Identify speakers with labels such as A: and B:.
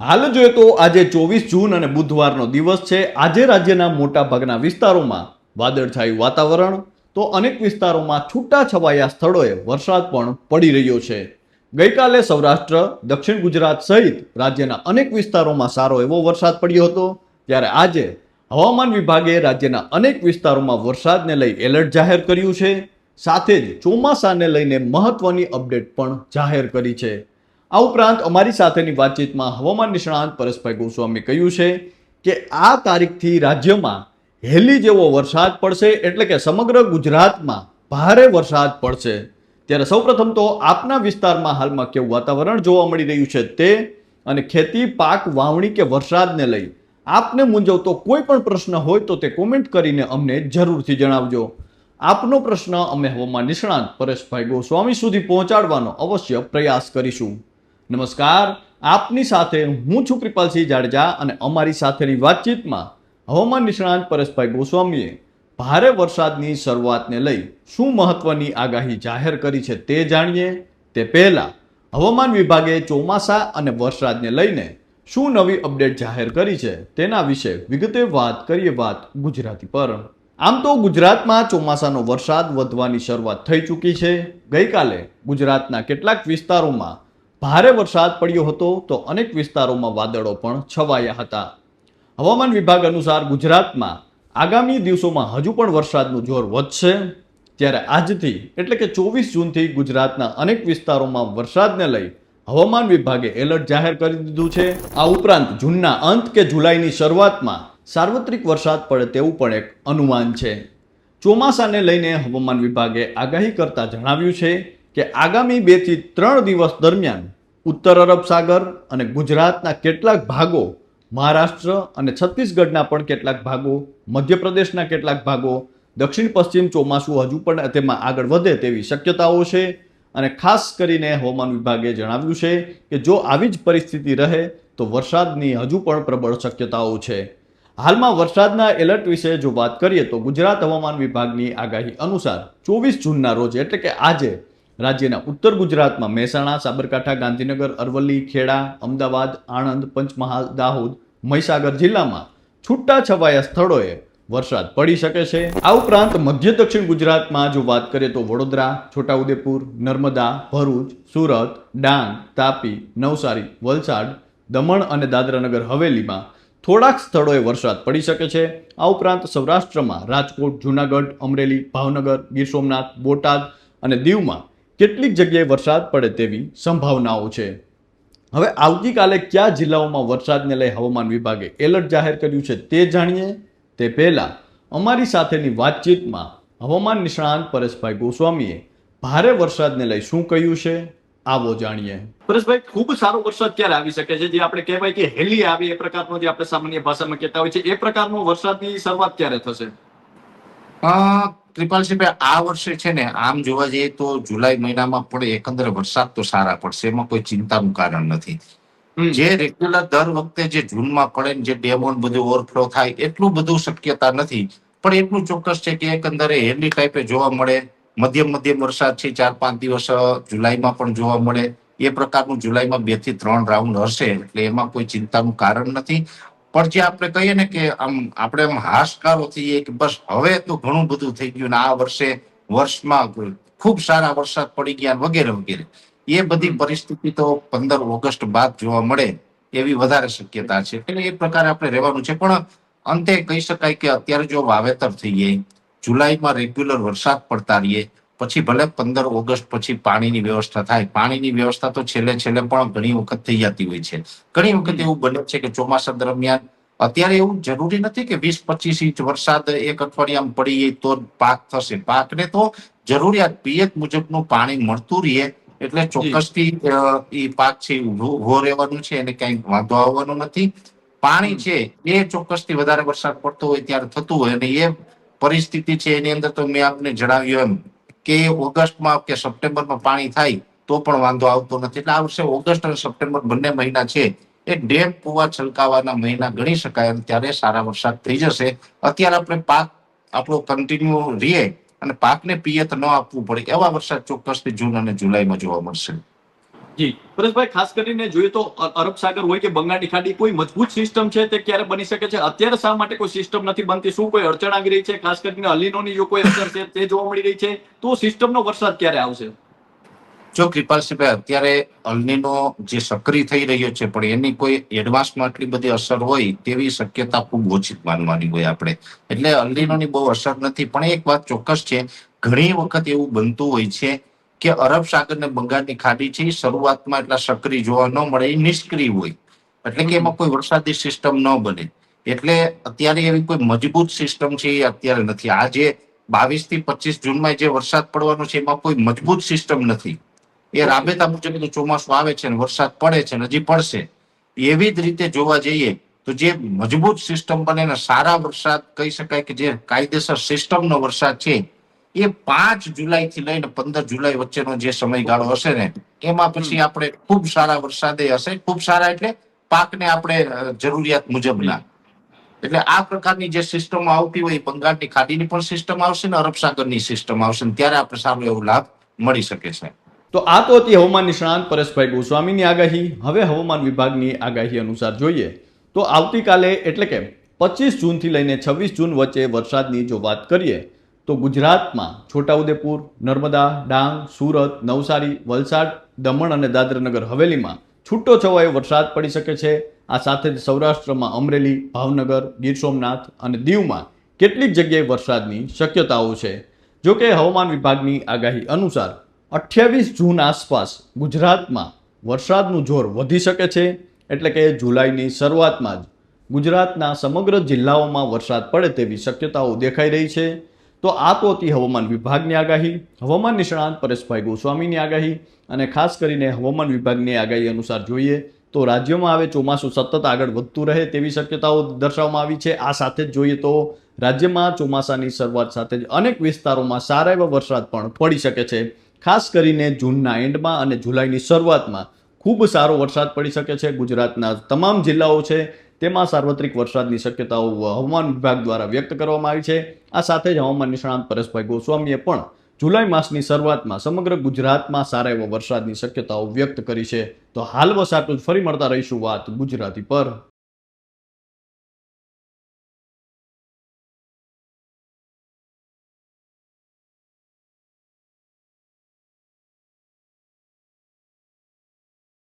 A: હાલ જોઈએ તો આજે 24 જૂન અને બુધવારનો દિવસ છે. આજે રાજ્યના મોટા ભાગના વિસ્તારોમાં વાદળછાયું વાતાવરણ, તો અનેક વિસ્તારોમાં છૂટાછવાયા સ્થળોએ વરસાદ પણ પડી રહ્યો છે. ગઈકાલે સૌરાષ્ટ્ર, દક્ષિણ ગુજરાત સહિત રાજ્યના અનેક વિસ્તારોમાં સારો એવો વરસાદ પડ્યો હતો. ત્યારે આજે હવામાન વિભાગે રાજ્યના અનેક વિસ્તારોમાં વરસાદને લઈ એલર્ટ જાહેર કર્યું છે. સાથે જ ચોમાસાને લઈને મહત્વની અપડેટ પણ જાહેર કરી છે. આ ઉપરાંત અમારી સાથેની વાતચીતમાં હવામાન નિષ્ણાંત પરેશભાઈ ગોસ્વામીએ કહ્યું છે કે આ તારીખથી રાજ્યમાં હેલી જેવો વરસાદ પડશે, એટલે કે સમગ્ર ગુજરાતમાં ભારે વરસાદ પડશે. ત્યારે સૌપ્રથમ તો આપના વિસ્તારમાં હાલમાં કેવું વાતાવરણ જોવા મળી રહ્યું છે તે, અને ખેતી, પાક, વાવણી કે વરસાદને લઈ આપને મૂંઝવતો કોઈ પણ પ્રશ્ન હોય તો તે કોમેન્ટ કરીને અમને જરૂરથી જણાવજો. આપનો પ્રશ્ન અમે હવામાન નિષ્ણાંત પરેશભાઈ ગોસ્વામી સુધી પહોંચાડવાનો અવશ્ય પ્રયાસ કરીશું. નમસ્કાર, આપની સાથે હું છું કૃપાલસિંહ જાડેજા, અને અમારી સાથેની વાતચીતમાં હવામાન નિષ્ણાંત પરેશભાઈ ગોસ્વામીએ ભારે વરસાદની શરૂઆતને લઈ શું મહત્વની આગાહી જાહેર કરી છે તે જાણીએ. તે પહેલા હવામાન વિભાગે ચોમાસા અને વરસાદને લઈને શું નવી અપડેટ જાહેર કરી છે તેના વિશે વિગતે વાત કરીએ. વાત ગુજરાતી પર. આમ તો ગુજરાતમાં ચોમાસાનો વરસાદ વધવાની શરૂઆત થઈ ચૂકી છે. ગઈકાલે ગુજરાતના કેટલાક વિસ્તારોમાં ભારે વરસાદ પડ્યો હતો, તો અનેક વિસ્તારોમાં વાદળો પણ છવાયા હતા. હવામાન વિભાગ અનુસાર ગુજરાતમાં આગામી દિવસોમાં હજુ પણ વરસાદનું જોર વધશે. ત્યારે આજથી એટલે કે 24 જૂનથી ગુજરાતના અનેક વિસ્તારોમાં વરસાદને લઈ હવામાન વિભાગે એલર્ટ જાહેર કરી દીધું છે. આ ઉપરાંત જૂનના અંત કે જુલાઈની શરૂઆતમાં સાર્વત્રિક વરસાદ પડે તેવું પણ એક અનુમાન છે. ચોમાસાને લઈને હવામાન વિભાગે આગાહી કરતા જણાવ્યું છે કે આગામી 2 થી 3 દિવસ દરમિયાન ઉત્તર અરબ સાગર અને ગુજરાતના કેટલાક ભાગો, મહારાષ્ટ્ર અને છત્તીસગઢના પણ કેટલાક ભાગો, મધ્યપ્રદેશના કેટલાક ભાગો, દક્ષિણ પશ્ચિમ ચોમાસું હજુ પણ તેમાં આગળ વધે તેવી શક્યતાઓ છે. અને ખાસ કરીને હવામાન વિભાગે જણાવ્યું છે કે જો આવી જ પરિસ્થિતિ રહે તો વરસાદની હજુ પણ પ્રબળ શક્યતાઓ છે. હાલમાં વરસાદના એલર્ટ વિશે જો વાત કરીએ તો ગુજરાત હવામાન વિભાગની આગાહી અનુસાર 24 જૂનના રોજ એટલે કે આજે રાજ્યના ઉત્તર ગુજરાતમાં મહેસાણા, સાબરકાંઠા, ગાંધીનગર, અરવલ્લી, ખેડા, અમદાવાદ, આણંદ, પંચમહાલ, દાહોદ, મહીસાગર જિલ્લામાં છૂટાછવાયા સ્થળોએ વરસાદ પડી શકે છે. આ ઉપરાંત મધ્ય દક્ષિણ ગુજરાતમાં જો વાત કરીએ તો વડોદરા, છોટાઉદેપુર, નર્મદા, ભરૂચ, સુરત, ડાંગ, તાપી, નવસારી, વલસાડ, દમણ અને દાદરાનગર હવેલીમાં થોડાક સ્થળોએ વરસાદ પડી શકે છે. આ ઉપરાંત સૌરાષ્ટ્રમાં રાજકોટ, જૂનાગઢ, અમરેલી, ભાવનગર, ગીર સોમનાથ, બોટાદ અને દીવમાં કેટલીક જગ્યાએ વરસાદ પડે તેવી સંભાવનાઓ છે. હવે આવતીકાલે કયા જિલ્લાઓમાં વરસાદને લઈ હવામાન વિભાગે એલર્ટ જાહેર કર્યું છે તે જાણીએ. તે પહેલા અમારી સાથેની વાતચીતમાં હવામાન નિષ્ણાંત પરેશભાઈ ગોસ્વામીએ ભારે વરસાદને લઈ શું કહ્યું છે આવો જાણીએ. પરેશભાઈ, ખૂબ સારો વરસાદ ક્યારે આવી શકે છે, જે આપણે કહેવાય કે હેલી આવી એ પ્રકારનો, જે આપણે સામાન્ય ભાષામાં કહેતા હોય છે, એ પ્રકારનો વરસાદની શરૂઆત ક્યારે થશે?
B: કૃપાલસિંહભાઈ, આ વર્ષે છે ને, આમ જોવા જઈએ તો જુલાઈ મહિનામાં પણ એકંદરે વરસાદ તો સારા પડશે, એમાં કોઈ ચિંતાનું કારણ નથી. જે રેગ્યુલર દર વખતે જે જૂનમાં પડે ને જે ડેમો બધું ઓવરફ્લો થાય એટલું બધું શક્યતા નથી, પણ એટલું ચોક્કસ છે કે એકંદરે હેલી ટાઈપે જોવા મળે. મધ્યમ વરસાદ છે 4-5 દિવસ જુલાઈમાં પણ જોવા મળે. એ પ્રકારનું જુલાઈમાં 2 થી 3 રાઉન્ડ હશે, એટલે એમાં કોઈ ચિંતાનું કારણ નથી. પણ જે આપણે કહીએ ને કે આમ આપણે આમ હાશકારો થઈએ કે બસ હવે તો ઘણું બધું થઈ ગયું ને આ વર્ષમાં ખૂબ સારા વરસાદ પડી ગયા વગેરે વગેરે, એ બધી પરિસ્થિતિ તો 15 ઓગસ્ટ બાદ જોવા મળે એવી વધારે શક્યતા છે. એટલે એ પ્રકારે આપણે રહેવાનું છે. પણ અંતે કહી શકાય કે અત્યારે જો વાવેતર થઈ જાય, જુલાઈમાં રેગ્યુલર વરસાદ પડતા રહીએ, પછી ભલે 15 ઓગસ્ટ પછી પાણીની વ્યવસ્થા થાય. પાણીની વ્યવસ્થા તો છેલ્લે પણ ઘણી વખત થઈ જતી હોય છે. ઘણી વખત એવું બને છે કે ચોમાસા દરમિયાન અત્યારે એવું જરૂરી નથી કે 20-25 ઇંચ વરસાદ એક અઠવાડિયામાં પડી જાય તો પાક થશે. પાકને તો જરૂરિયાત પિયત મુજબનું પાણી મળતું રહીએ એટલે ચોક્કસથી એ પાક છે ઉભો રહેવાનું છે, એને કઈ વાંધો આવવાનો નથી. પાણી છે એ ચોક્કસથી વધારે વરસાદ પડતો હોય ત્યારે થતું હોય, અને એ પરિસ્થિતિ છે એની અંદર તો મેં આપને જણાવ્યું એમ કે ઓગસ્ટમાં કે સપ્ટેમ્બરમાં પાણી થાય તો પણ વાંધો આવતો નથી. એટલે આ વર્ષે ઓગસ્ટ અને સપ્ટેમ્બર બંને મહિના છે એ ડેમ કુવા છલકાવાના મહિના ગણી શકાય, અને ત્યારે સારા વરસાદ થઈ જશે. અત્યારે આપણે પાક આપણો કન્ટિન્યુ રહીએ અને પાકને પિયત ન આપવું પડે એવા વરસાદ ચોક્કસથી જૂન અને જુલાઈમાં જોવા મળશે.
A: જી પરેશભાઈ, ખાસ કરીને જોઈએ તો અરબ સાગર હોય કે બંગાળની ખાડી, કોઈ મજબૂત સિસ્ટમ છે તે ક્યારે બની શકે છે? અત્યારે શા માટે કોઈ સિસ્ટમ નથી બનતી? શું કોઈ અડચણ આવી રહી છે? ખાસ કરીને અલીનોની જો કોઈ અસર છે તે જોવા મળી રહી છે, તો સિસ્ટમનો વરસાદ ક્યારે આવશે?
B: જો કૃપાલસિંહભાઈ, અત્યારે અલનીનો જે સક્રિય થઈ રહ્યો છે પણ એની કોઈ એડવાન્સમાં આટલી બધી અસર હોય તેવી શક્યતા ખૂબ ઓછી માનવાની હોય આપણે. એટલે અલનીનોની બહુ અસર નથી. પણ એક વાત ચોક્કસ છે, ઘણી વખત એવું બનતું હોય છે કે અરબ સાગર ને બંગાળની ખાડી છે એ શરૂઆતમાં એટલા સક્રિય જોવા ન મળે, એ નિષ્ક્રિય હોય, એટલે કે એમાં કોઈ વરસાદી સિસ્ટમ ન બને. એટલે અત્યારે એવી કોઈ મજબૂત સિસ્ટમ છે એ અત્યારે નથી. આ જે 22 થી 25 જૂનમાં જે વરસાદ પડવાનો છે એમાં કોઈ મજબૂત સિસ્ટમ નથી. એ રાબેતા મુજબ ચોમાસું આવે છે ને વરસાદ પડે છે ને હજી પડશે. એવી જ રીતે જોવા જઈએ તો જે મજબૂત સિસ્ટમ બને ને સારા વરસાદ કહી શકાય કે જે કાયદેસર સિસ્ટમનો વરસાદ છે એ 5 જુલાઈ થી લઈને 15 જુલાઈ વચ્ચેનો જે સમયગાળો હશે ને એમાં પછી આપણે ખૂબ સારા વરસાદે હશે. ખૂબ સારા એટલે પાકને આપણે જરૂરિયાત મુજબના. એટલે આ પ્રકારની જે સિસ્ટમ આવતી હોય, બંગાળની ખાડીની પણ સિસ્ટમ આવશે ને અરબ સાગરની સિસ્ટમ આવશે ને ત્યારે આપણે સારો એવો લાભ મળી શકે છે.
A: તો આ તો હતી હવામાન નિષ્ણાંત પરેશભાઈ ગોસ્વામીની આગાહી. હવે હવામાન વિભાગની આગાહી અનુસાર જોઈએ તો આવતીકાલે એટલે કે 25 જૂનથી લઈને 26 જૂન વચ્ચે વરસાદની જો વાત કરીએ તો ગુજરાતમાં છોટાઉદેપુર, નર્મદા, ડાંગ, સુરત, નવસારી, વલસાડ, દમણ અને દાદરાનગર હવેલીમાં છૂટો છવાયો વરસાદ પડી શકે છે. આ સાથે જ સૌરાષ્ટ્રમાં અમરેલી, ભાવનગર, ગીર સોમનાથ અને દીવમાં કેટલીક જગ્યાએ વરસાદની શક્યતાઓ છે. જો કે હવામાન વિભાગની આગાહી અનુસાર 28 જૂન આસપાસ ગુજરાતમાં વરસાદનું જોર વધી શકે છે. એટલે કે જુલાઈની શરૂઆતમાં જ ગુજરાતના સમગ્ર જિલ્લાઓમાં વરસાદ પડે તેવી શક્યતાઓ દેખાઈ રહી છે. તો આ તો હતી હવામાન વિભાગની આગાહી, હવામાન નિષ્ણાંત પરેશભાઈ ગોસ્વામીની આગાહી. અને ખાસ કરીને હવામાન વિભાગની આગાહી અનુસાર જોઈએ તો રાજ્યમાં હવે ચોમાસું સતત આગળ વધતું રહે તેવી શક્યતાઓ દર્શાવવામાં આવી છે. આ સાથે જ જોઈએ તો રાજ્યમાં ચોમાસાની શરૂઆત સાથે જ અનેક વિસ્તારોમાં સારા એવા વરસાદ પણ પડી શકે છે. ખાસ કરીને જૂનના એન્ડમાં અને જુલાઈની શરૂઆતમાં ખૂબ સારો વરસાદ પડી શકે છે. ગુજરાતના તમામ જિલ્લાઓ છે તેમાં સાર્વત્રિક વરસાદની શક્યતાઓ હવામાન વિભાગ દ્વારા વ્યક્ત કરવામાં આવી છે. આ સાથે જ હવામાન નિષ્ણાંત પરેશભાઈ ગોસ્વામીએ પણ જુલાઈ માસની શરૂઆતમાં સમગ્ર ગુજરાતમાં સારા એવા વરસાદની શક્યતાઓ વ્યક્ત કરી છે. તો હાલ બસ આટલું જ. ફરી મળતા રહીશું વાત ગુજરાતી પર.